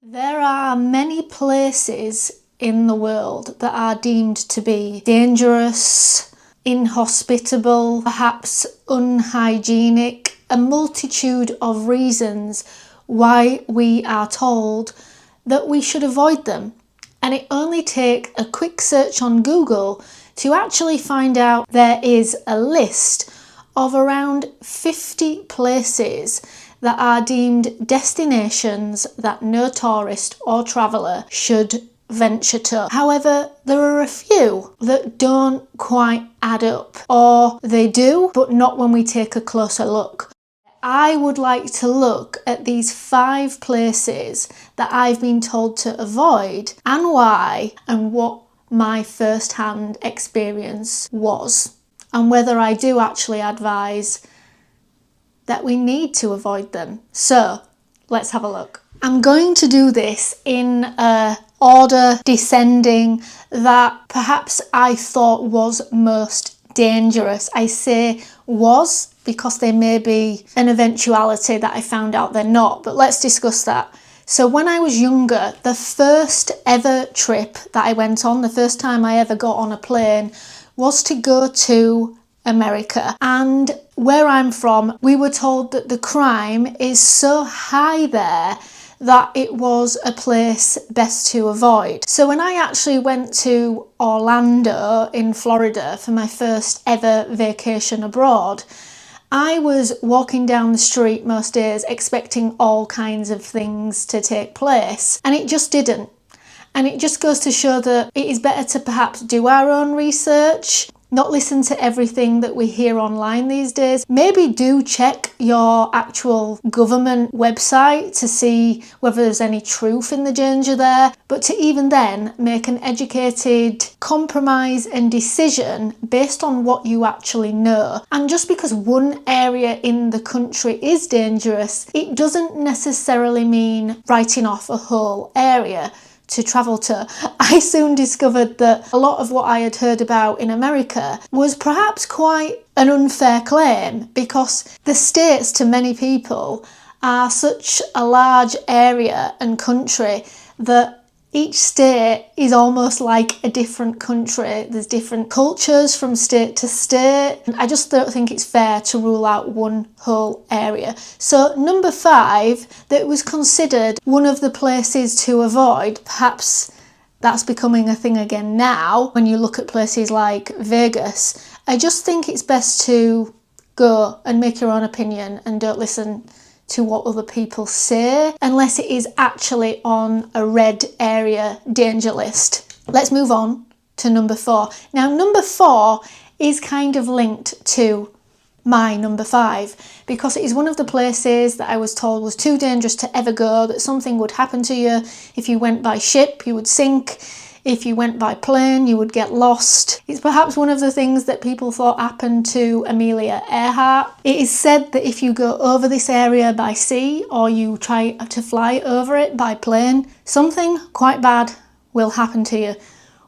There are many places in the world that are deemed to be dangerous, inhospitable, perhaps unhygienic, a multitude of reasons why we are told that we should avoid them. And it only takes a quick search on Google to actually find out there is a list of around 50 places that are deemed destinations that no tourist or traveller should venture to. However, there are a few that don't quite add up, or they do, but not when we take a closer look. I would like to look at these 5 places that I've been told to avoid and why, and what my first-hand experience was, and whether I do actually advise that we need to avoid them. So let's have a look. I'm going to do this in a order descending that perhaps I thought was most dangerous. I say was because there may be an eventuality that I found out they're not, but let's discuss that. So when I was younger, the first ever trip that I went on, the first time I ever got on a plane, was to go to America. And where I'm from, we were told that the crime is so high there that it was a place best to avoid. So when I actually went to Orlando in Florida for my first ever vacation abroad, I was walking down the street most days expecting all kinds of things to take place, and it just didn't. And it just goes to show that it is better to perhaps do our own research, not listen to everything that we hear online these days. Maybe do check your actual government website to see whether there's any truth in the danger there. But to even then make an educated compromise and decision based on what you actually know. And just because one area in the country is dangerous, it doesn't necessarily mean writing off a whole area to travel to. I soon discovered that a lot of what I had heard about in America was perhaps quite an unfair claim, because the States to many people are such a large area and country that each state is almost like a different country. There's different cultures from state to state. I just don't think it's fair to rule out one whole area. So number 5, that was considered one of the places to avoid, perhaps that's becoming a thing again now when you look at places like Vegas. I just think it's best to go and make your own opinion and don't listen to what other people say unless it is actually on a red area danger list. Let's move on to number 4. Now number 4 is kind of linked to my number 5 because it is one of the places that I was told was too dangerous to ever go, that something would happen to you. If you went by ship, you would sink. If you went by plane, you would get lost. It's perhaps one of the things that people thought happened to Amelia Earhart. It is said that if you go over this area by sea or you try to fly over it by plane, something quite bad will happen to you.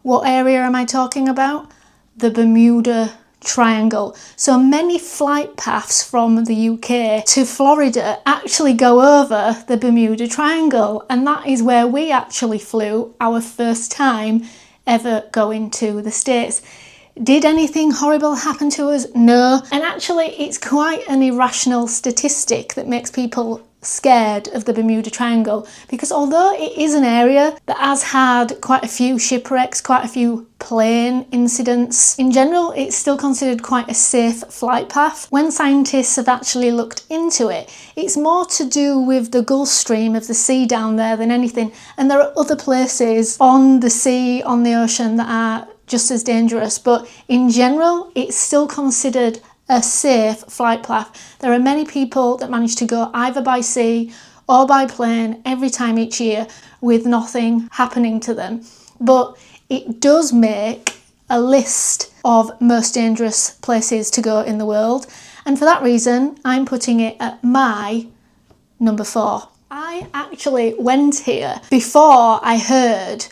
What area am I talking about? The Bermuda Triangle. So many flight paths from the UK to Florida actually go over the Bermuda Triangle, and that is where we actually flew our first time ever going to the States. Did anything horrible happen to us? No. And actually it's quite an irrational statistic that makes people scared of the Bermuda Triangle, because although it is an area that has had quite a few shipwrecks, quite a few plane incidents, in general it's still considered quite a safe flight path. When scientists have actually looked into it, it's more to do with the Gulf Stream of the sea down there than anything, and there are other places on the sea, on the ocean, that are just as dangerous, but in general it's still considered a safe flight path. There are many people that manage to go either by sea or by plane every time each year with nothing happening to them. But it does make a list of most dangerous places to go in the world, and for that reason I'm putting it at my number 4. I actually went here before I heard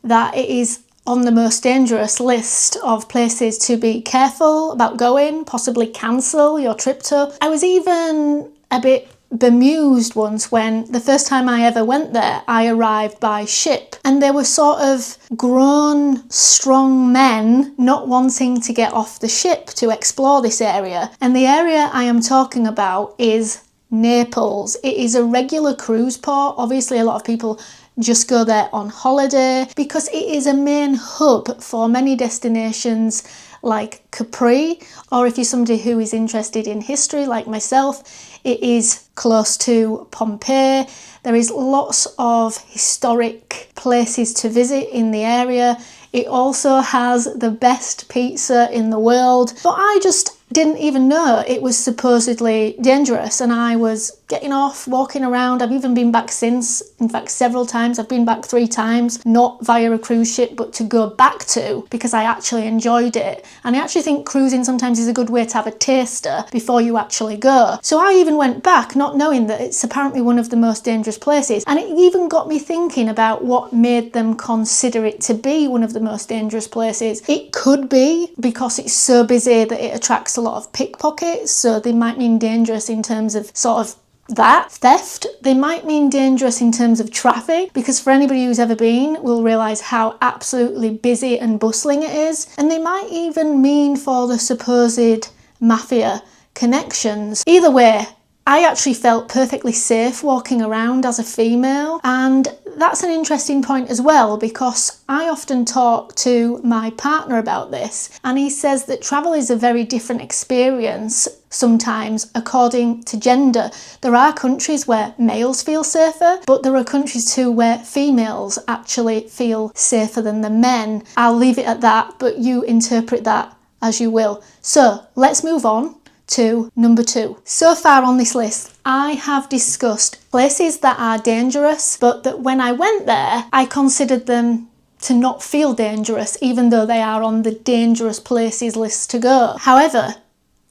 that it is on the most dangerous list of places to be careful about going, possibly cancel your trip to. I was even a bit bemused once when the first time I ever went there, I arrived by ship, and they were sort of grown, strong men not wanting to get off the ship to explore this area. And the area I am talking about is Naples. It is a regular cruise port. Obviously, a lot of people just go there on holiday because it is a main hub for many destinations like Capri, or if you're somebody who is interested in history like myself, it is close to Pompeii. There is lots of historic places to visit in the area. It also has the best pizza in the world, but I just didn't even know it was supposedly dangerous, and I was getting off, walking around. I've even been back since, in fact several times. I've been back 3 times, not via a cruise ship, but to go back to, because I actually enjoyed it. And I actually think cruising sometimes is a good way to have a taster before you actually go. So I even went back not knowing that it's apparently one of the most dangerous places, and it even got me thinking about what made them consider it to be one of the most dangerous places. It could be because it's so busy that it attracts a lot of pickpockets, so they might mean dangerous in terms of sort of that theft. They might mean dangerous in terms of traffic, because for anybody who's ever been will realise how absolutely busy and bustling it is. And they might even mean for the supposed mafia connections. Either way, I actually felt perfectly safe walking around as a female, and that's an interesting point as well, because I often talk to my partner about this, and he says that travel is a very different experience sometimes according to gender. There are countries where males feel safer, but there are countries too where females actually feel safer than the men. I'll leave it at that, but you interpret that as you will. So let's move on to number 2. So far on this list, I have discussed places that are dangerous, but that when I went there, I considered them to not feel dangerous, even though they are on the dangerous places list to go. However,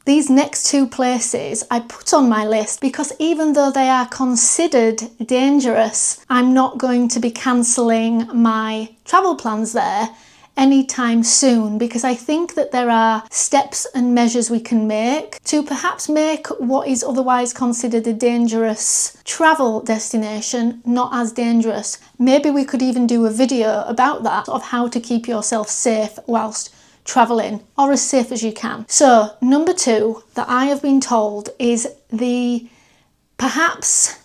these next 2 places I put on my list because even though they are considered dangerous, I'm not going to be cancelling my travel plans there anytime soon, because I think that there are steps and measures we can make to perhaps make what is otherwise considered a dangerous travel destination not as dangerous. Maybe we could even do a video about that, of how to keep yourself safe whilst travelling, or as safe as you can. So number 2 that I have been told is the perhaps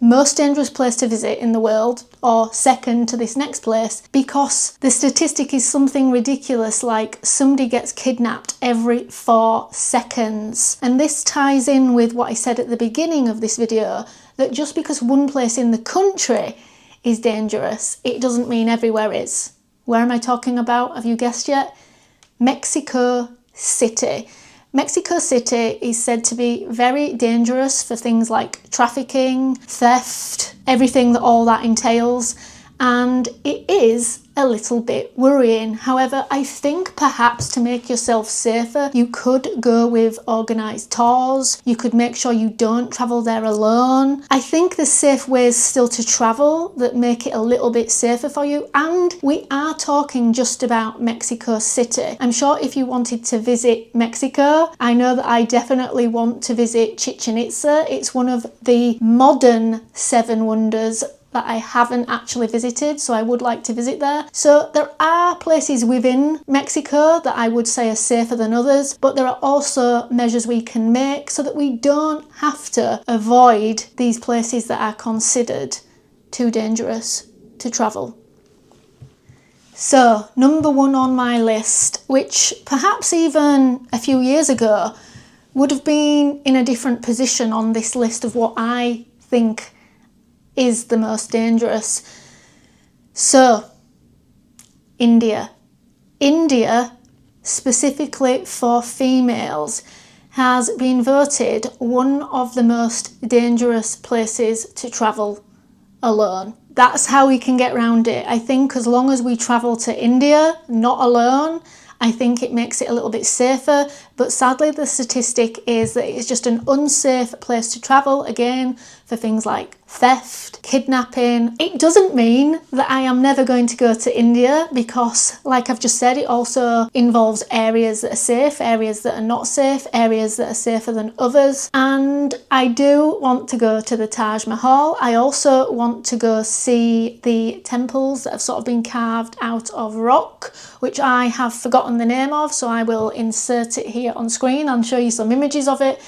most dangerous place to visit in the world, or second to this next place, because the statistic is something ridiculous like somebody gets kidnapped every 4 seconds. And this ties in with what I said at the beginning of this video, that just because one place in the country is dangerous, it doesn't mean everywhere is. Where am I talking about? Have you guessed yet? Mexico City. Mexico City is said to be very dangerous for things like trafficking, theft, everything that all that entails, and it is a little bit worrying. However, I think perhaps to make yourself safer, you could go with organised tours. You could make sure you don't travel there alone. I think there's safe ways still to travel that make it a little bit safer for you. And we are talking just about Mexico City. I'm sure if you wanted to visit Mexico, I know that I definitely want to visit Chichen Itza. It's one of the modern 7 wonders that I haven't actually visited, so I would like to visit there. So there are places within Mexico that I would say are safer than others, but there are also measures we can make so that we don't have to avoid these places that are considered too dangerous to travel. So number 1 on my list, which perhaps even a few years ago would have been in a different position on this list of what I think is the most dangerous. So, India. India, specifically for females, has been voted one of the most dangerous places to travel alone. That's how we can get around it. I think as long as we travel to India, not alone, I think it makes it a little bit safer. but sadly the statistic is that it's just an unsafe place to travel, again, for things like theft, kidnapping. It doesn't mean that I am never going to go to India, because like I've just said, it also involves areas that are safe, areas that are not safe, areas that are safer than others. And I do want to go to the Taj Mahal. I also want to go see the temples that have sort of been carved out of rock, which I have forgotten the name of, so I will insert it here on screen and show you some images of it.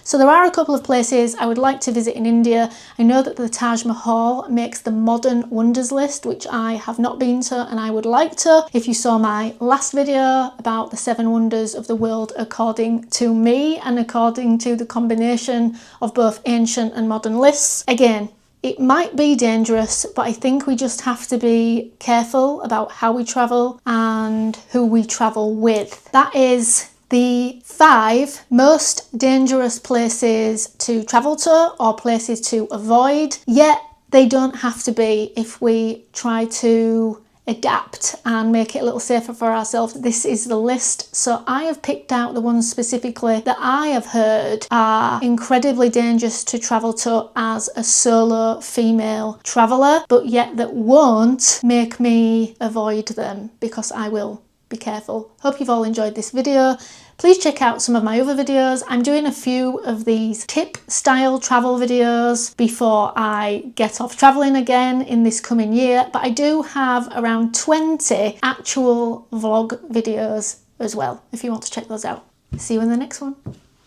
So there are a couple of places I would like to visit in India. I know that the Taj Mahal makes the modern wonders list, which I have not been to and I would like to. If you saw my last video about the 7 wonders of the world according to me and according to the combination of both ancient and modern lists, again, it might be dangerous, but I think we just have to be careful about how we travel and who we travel with. That is the 5 most dangerous places to travel to, or places to avoid, yet they don't have to be if we try to adapt and make it a little safer for ourselves. This is the list, so I have picked out the ones specifically that I have heard are incredibly dangerous to travel to as a solo female traveller, but yet that won't make me avoid them, because I will be careful. Hope you've all enjoyed this video. Please check out some of my other videos. I'm doing a few of these tip style travel videos before I get off traveling again in this coming year, but I do have around 20 actual vlog videos as well, if you want to check those out. See you in the next one.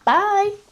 Bye!